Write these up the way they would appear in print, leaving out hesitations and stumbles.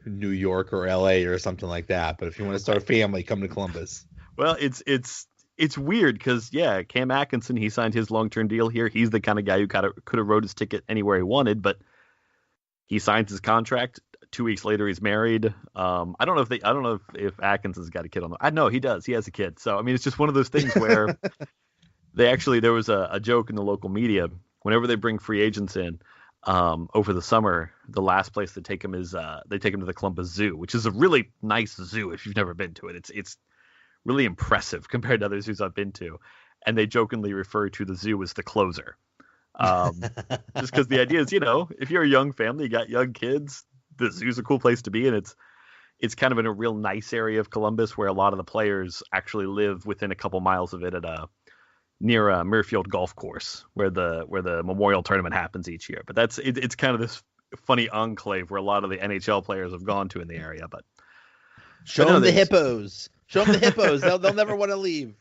New York or LA or something like that. But if you want to start a family, come to Columbus. Well, it's weird because Cam Atkinson, he signed his long-term deal here. He's the kind of guy who could have rode his ticket anywhere he wanted, but he signs his contract. 2 weeks later, he's married. I don't know if Atkinson's got a kid on. I know he does. He has a kid. So I mean, it's just one of those things where there was a joke in the local media whenever they bring free agents in over the summer. The last place they take him is they take him to the Columbus Zoo, which is a really nice zoo if you've never been to it. It's really impressive compared to other zoos I've been to, and they jokingly refer to the zoo as the closer. Just because the idea is, if you're a young family, you got young kids, the zoo's a cool place to be, and it's kind of in a real nice area of Columbus where a lot of the players actually live within a couple miles of it near a Muirfield golf course where the Memorial Tournament happens each year. But it's kind of this funny enclave where a lot of the NHL players have gone to in the area. But show them the hippos. Show them the hippos. They'll never want to leave.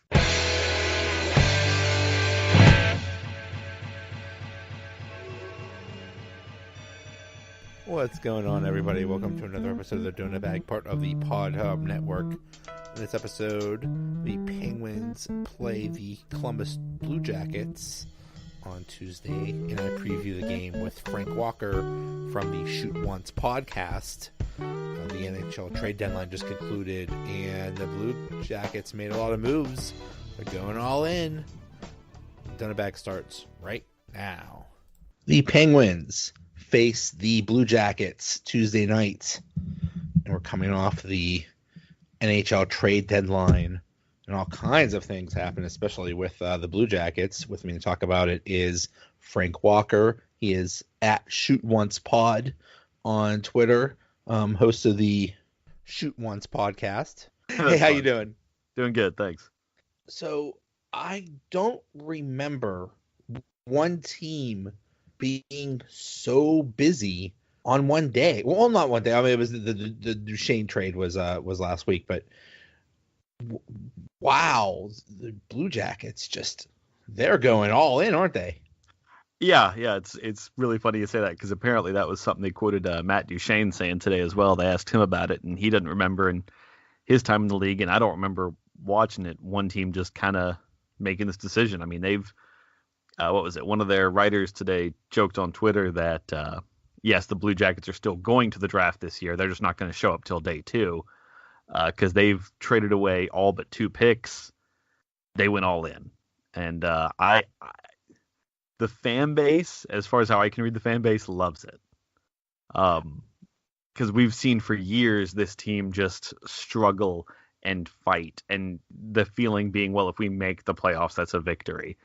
What's going on, everybody? Welcome to another episode of the Donut Bag, part of the Pod Hub Network. In this episode, the Penguins play the Columbus Blue Jackets on Tuesday, and I preview the game with Frank Walker from the Shoot Once podcast. The NHL trade deadline just concluded, and the Blue Jackets made a lot of moves. They're going all in. Donut Bag starts right now. The Penguins face the Blue Jackets Tuesday night, and we're coming off the NHL trade deadline, and all kinds of things happen, especially with the Blue Jackets. With me to talk about it is Frank Walker. He is at Shoot Once Pod on Twitter, host of the Shoot Once podcast. Hey, how you doing? Doing good, thanks. So I don't remember one team being so busy on one day. Well, not one day. I mean, it was the Duchesne trade was last week, but wow, the Blue Jackets they're going all in, aren't they? Yeah, it's really funny you say that because apparently that was something they quoted Matt Duchesne saying today as well. They asked him about it, and he doesn't remember in his time in the league, and I don't remember watching it. One team just kind of making this decision. I mean, they've what was it? One of their writers today joked on Twitter that yes, the Blue Jackets are still going to the draft this year. They're just not going to show up till day 2 because they've traded away all but 2 picks. They went all in, and the fan base, as far as how I can read the fan base, loves it. Because we've seen for years this team just struggle and fight, and the feeling being, well, if we make the playoffs, that's a victory.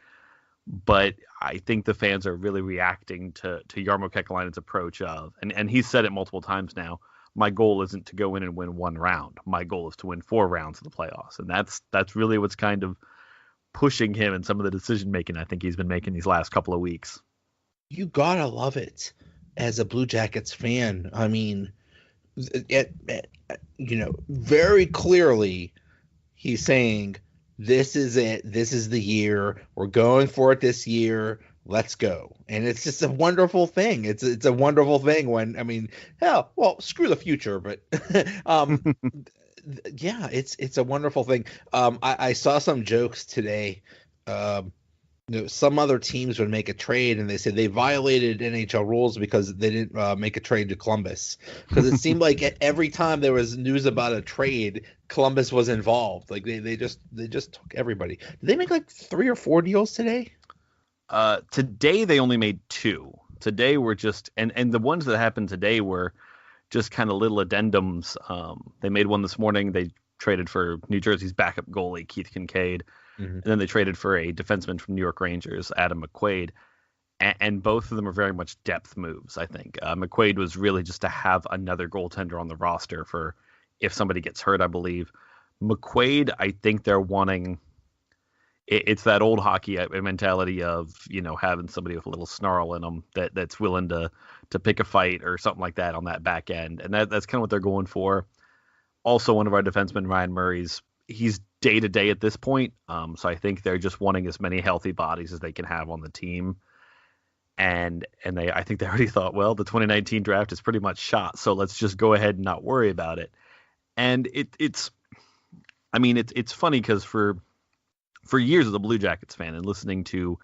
But I think the fans are really reacting to Jarmo Kekalainen's approach of, and he's said it multiple times now, my goal isn't to go in and win 1 round. My goal is to win 4 rounds of the playoffs. And that's really what's kind of pushing him in some of the decision making I think he's been making these last couple of weeks. You gotta love it as a Blue Jackets fan. I mean, very clearly he's saying, this is it. This is the year. We're going for it this year. Let's go. And it's just a wonderful thing. It's a wonderful thing when, I mean, hell, well, screw the future, but yeah, it's a wonderful thing. I saw some jokes today. Some other teams would make a trade and they said they violated NHL rules because they didn't make a trade to Columbus. Because it seemed like every time there was news about a trade, Columbus was involved. Like they just took everybody. Did they make like 3 or 4 deals today? Today they only made 2. Today were just and the ones that happened today were just kind of little addendums. They made one this morning. They traded for New Jersey's backup goalie Keith Kincaid. Mm-hmm. And then they traded for a defenseman from New York Rangers, Adam McQuaid. And both of them are very much depth moves, I think. McQuaid was really just to have another goaltender on the roster for if somebody gets hurt, I believe. McQuaid, I think they're wanting it's that old hockey mentality of, having somebody with a little snarl in them that's willing to pick a fight or something like that on that back end. And that's kind of what they're going for. Also, one of our defensemen, Ryan Murray's, he's day-to-day at this point. So I think they're just wanting as many healthy bodies as they can have on the team. I think they already thought, well, the 2019 draft is pretty much shot, so let's just go ahead and not worry about it. And it's funny because for years as a Blue Jackets fan and listening to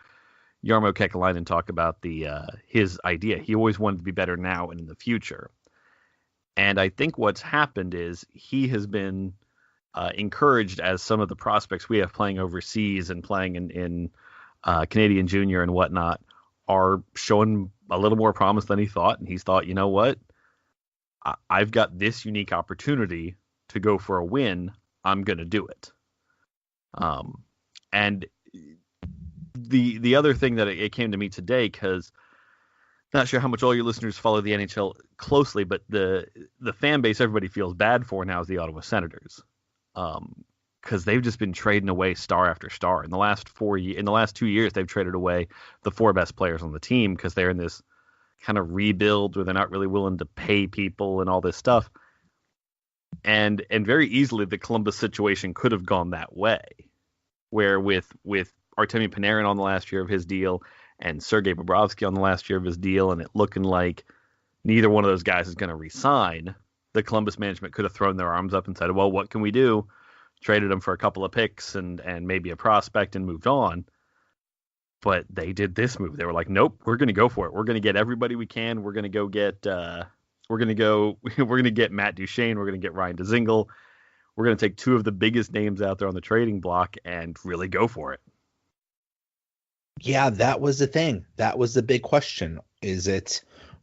Jarmo Kekalainen talk about his idea, he always wanted to be better now and in the future. And I think what's happened is he has been encouraged as some of the prospects we have playing overseas and playing in Canadian Junior and whatnot are showing a little more promise than he thought. And he's thought, you know what? I've got this unique opportunity to go for a win. I'm going to do it. And the other thing that it came to me today, because not sure how much all your listeners follow the NHL closely, but the fan base everybody feels bad for now is the Ottawa Senators. Because they've just been trading away star after star. In the last 2 years, they've traded away the 4 best players on the team because they're in this kind of rebuild where they're not really willing to pay people and all this stuff. And very easily, the Columbus situation could have gone that way, where with Artemi Panarin on the last year of his deal and Sergei Bobrovsky on the last year of his deal, and it looking like neither one of those guys is going to re-sign, the Columbus management could have thrown their arms up and said, well, what can we do? Traded them for a couple of picks and maybe a prospect and moved on. But they did this move. They were like, nope, we're going to go for it. We're going to get everybody we can. We're going to go get we're going to get Matt Duchene. We're going to get Ryan Dzingel. We're going to take 2 of the biggest names out there on the trading block and really go for it. Yeah, that was the thing. That was the big question.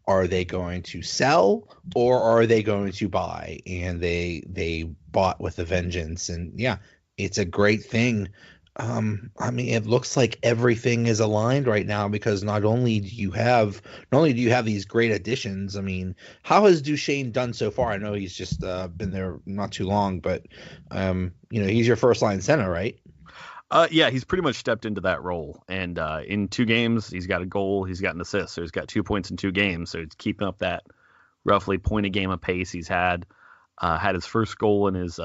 Are they going to sell or are they going to buy? And they bought with a vengeance. And yeah, it's a great thing. It looks like everything is aligned right now because not only do you have these great additions. I mean, how has Duchene done so far? I know he's just been there not too long, but he's your first line center, right? Yeah, he's pretty much stepped into that role. And in 2 games, he's got a goal, he's got an assist. So he's got 2 points in 2 games. So he's keeping up that roughly point a game of pace he's had. Had his first goal in his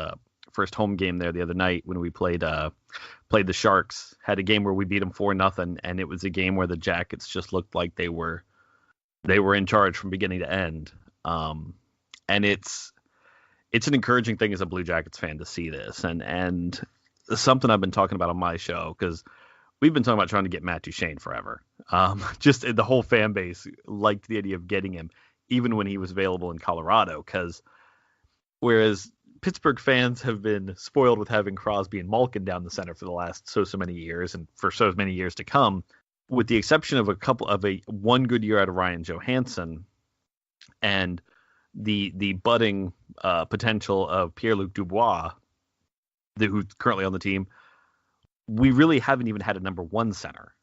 first home game there the other night when we played the Sharks. Had a game where we beat them 4-0, and it was a game where the Jackets just looked like they were in charge from beginning to end. And it's an encouraging thing as a Blue Jackets fan to see this. And something I've been talking about on my show, because we've been talking about trying to get Matt Duchene forever. Just the whole fan base liked the idea of getting him, even when he was available in Colorado, because whereas Pittsburgh fans have been spoiled with having Crosby and Malkin down the center for the last so many years and for so many years to come, with the exception of one good year out of Ryan Johansson and the budding potential of Pierre-Luc Dubois, who's currently on the team, we really haven't even had a number 1 center.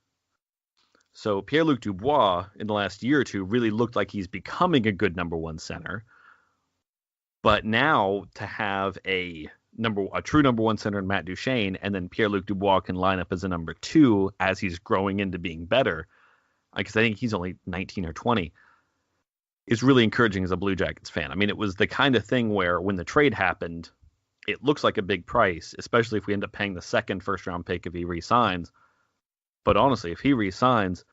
So Pierre-Luc Dubois in the last year or 2 really looked like he's becoming a good number 1 center. But now to have a true number 1 center in Matt Duchene, and then Pierre-Luc Dubois can line up as a number 2 as he's growing into being better, because I think he's only 19 or 20, is really encouraging as a Blue Jackets fan. I mean, it was the kind of thing where when the trade happened, it looks like a big price, especially if we end up paying the second first-round pick if he re-signs. But honestly, if he re-signs,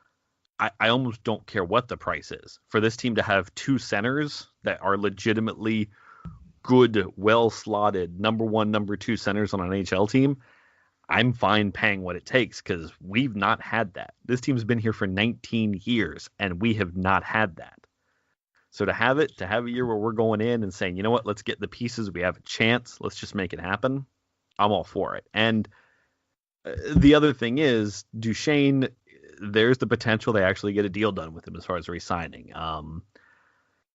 I almost don't care what the price is. For this team to have 2 centers that are legitimately good, well-slotted number 1, number 2 centers on an NHL team, I'm fine paying what it takes because we've not had that. This team's been here for 19 years, and we have not had that. So to have a year where we're going in and saying, you know what, let's get the pieces, we have a chance, let's just make it happen, I'm all for it. And the other thing is, Duchene, there's the potential they actually get a deal done with him as far as re-signing.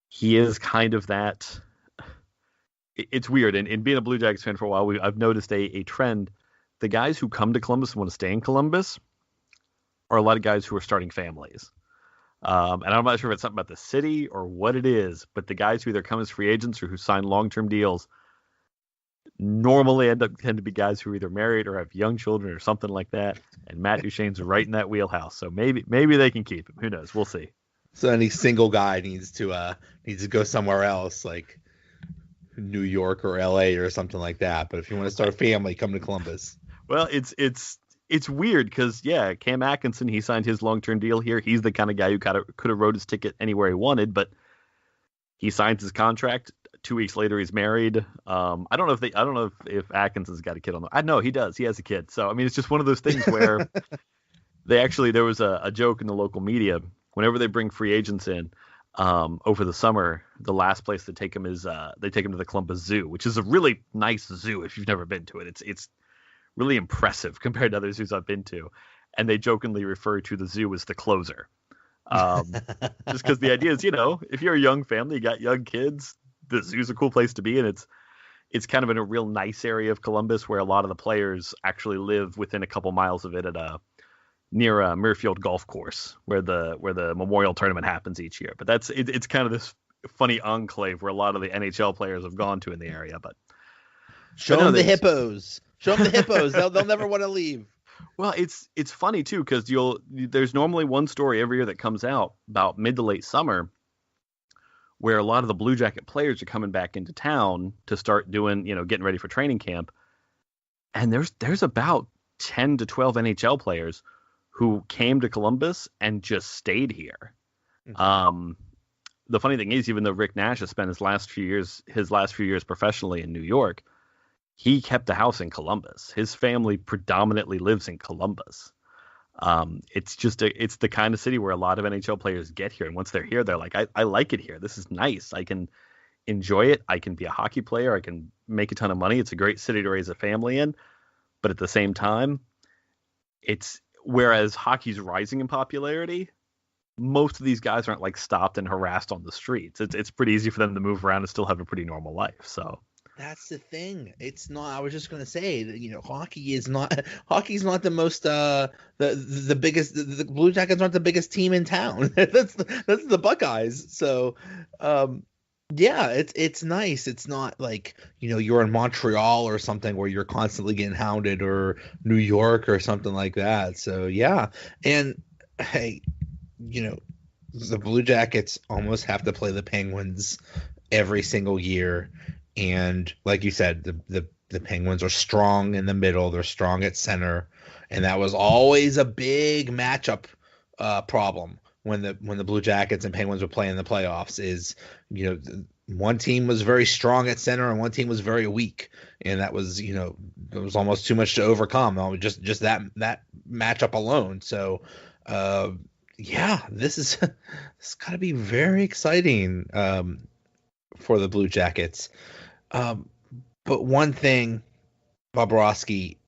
He is kind of that. It's weird. And being a Blue Jackets fan for a while, I've noticed a trend. The guys who come to Columbus and want to stay in Columbus are a lot of guys who are starting families. And I'm not sure if it's something about the city or what it is, but the guys who either come as free agents or who sign long-term deals normally tend to be guys who are either married or have young children or something like that. And Matt Duchene's right in that wheelhouse. So maybe they can keep him. Who knows? We'll see. So any single guy needs to go somewhere else, like New York or LA or something like that. But if you want to start a family, come to Columbus. Well, it's it's weird because Cam Atkinson, he signed his long-term deal here. He's the kind of guy who could have rode his ticket anywhere he wanted, but he signs his contract. 2 weeks later, he's married. I don't know if Atkinson's got a kid on the. I know he does. He has a kid. So I mean, it's just one of those things where there was a joke in the local media whenever they bring free agents in over the summer. The last place they take him is they take him to the Columbus Zoo, which is a really nice zoo if you've never been to it. It's really impressive compared to other zoos I've been to, and they jokingly refer to the zoo as the closer. Just because the idea is, if you're a young family, you got young kids, the zoo's a cool place to be, and it's kind of in a real nice area of Columbus where a lot of the players actually live within a couple miles of it near a Muirfield golf course where the Memorial Tournament happens each year. But it's kind of this funny enclave where a lot of the NHL players have gone to in the area. But show them the hippos. Show them the hippos. They'll never want to leave. Well, it's funny too because there's normally one story every year that comes out about mid to late summer where a lot of the Blue Jacket players are coming back into town to start doing, getting ready for training camp. And there's about 10 to 12 NHL players who came to Columbus and just stayed here. Mm-hmm. The funny thing is, even though Rick Nash has spent his last few years professionally in New York, he kept a house in Columbus. His family predominantly lives in Columbus. It's the kind of city where a lot of NHL players get here. And once they're here, they're like, I like it here. This is nice. I can enjoy it. I can be a hockey player. I can make a ton of money. It's a great city to raise a family in. But at the same time, whereas hockey's rising in popularity, most of these guys aren't like stopped and harassed on the streets. It's pretty easy for them to move around and still have a pretty normal life. So that's the thing. It's not. I was just going to say that hockey's not the most the biggest. The Blue Jackets aren't the biggest team in town. that's the Buckeyes. So it's nice. It's not like you're in Montreal or something where you're constantly getting hounded, or New York or something like that. So and hey, the Blue Jackets almost have to play the Penguins every single year. And like you said, the Penguins are strong in the middle. They're strong at center. And that was always a big matchup problem when the Blue Jackets and Penguins were playing in the playoffs is, one team was very strong at center and one team was very weak. And that was, it was almost too much to overcome. Just that matchup alone. So, this got to be very exciting for the Blue Jackets. But one thing, Bobrovsky,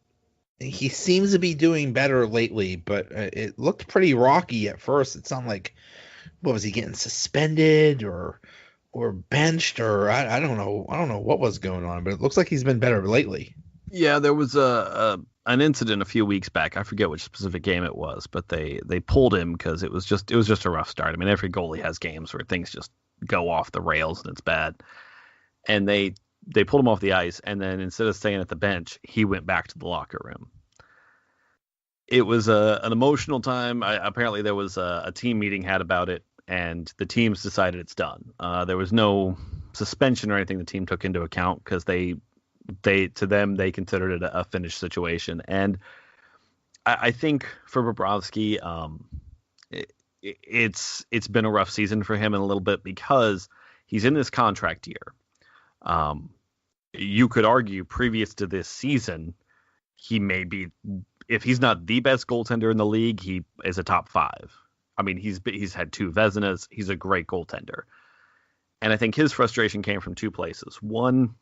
he seems to be doing better lately, but it looked pretty rocky at first. It sounded like, what was he getting suspended or benched, or I don't know. I don't know what was going on, but it looks like he's been better lately. Yeah, there was an incident a few weeks back. I forget which specific game it was, but they pulled him because it was just a rough start. I mean, every goalie has games where things just go off the rails and it's bad. And they pulled him off the ice, and then instead of staying at the bench, he went back to the locker room. It was an emotional time. Apparently there was a team meeting had about it, and the teams decided it's done. There was no suspension or anything the team took into account because they considered it a finished situation. And I think for Bobrovsky, it's been a rough season for him in a little bit because he's in this contract year. You could argue previous to this season, he may be, if he's not the best goaltender in the league, he is a top 5. I mean, he's had 2 Vezinas. He's a great goaltender. And I think his frustration came from 2 places. One,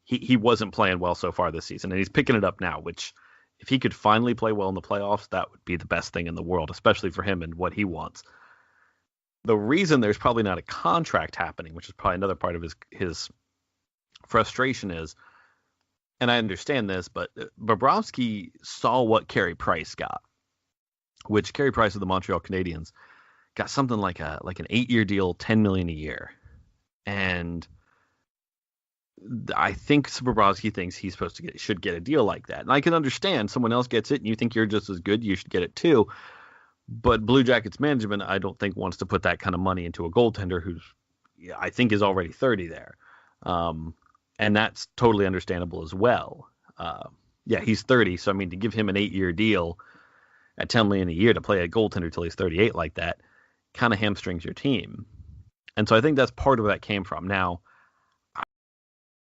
he wasn't playing well so far this season, and he's picking it up now, which if he could finally play well in the playoffs, that would be the best thing in the world, especially for him and what he wants. The reason there's probably not a contract happening, which is probably another part of his frustration is, and I understand this, but Bobrovsky saw what Carey Price got, which Carey Price of the Montreal Canadiens got something like an 8-year deal, $10 million a year. And I think Bobrovsky thinks he's should get a deal like that. And I can understand someone else gets it and you think you're just as good, you should get it too. But Blue Jackets management, I don't think wants to put that kind of money into a goaltender who's, I think, is already 30 there. And that's totally understandable as well. Yeah, he's 30. So, I mean, to give him an 8-year deal at $10 million a year to play a goaltender till he's 38 like that kind of hamstrings your team. And so I think that's part of where that came from. Now,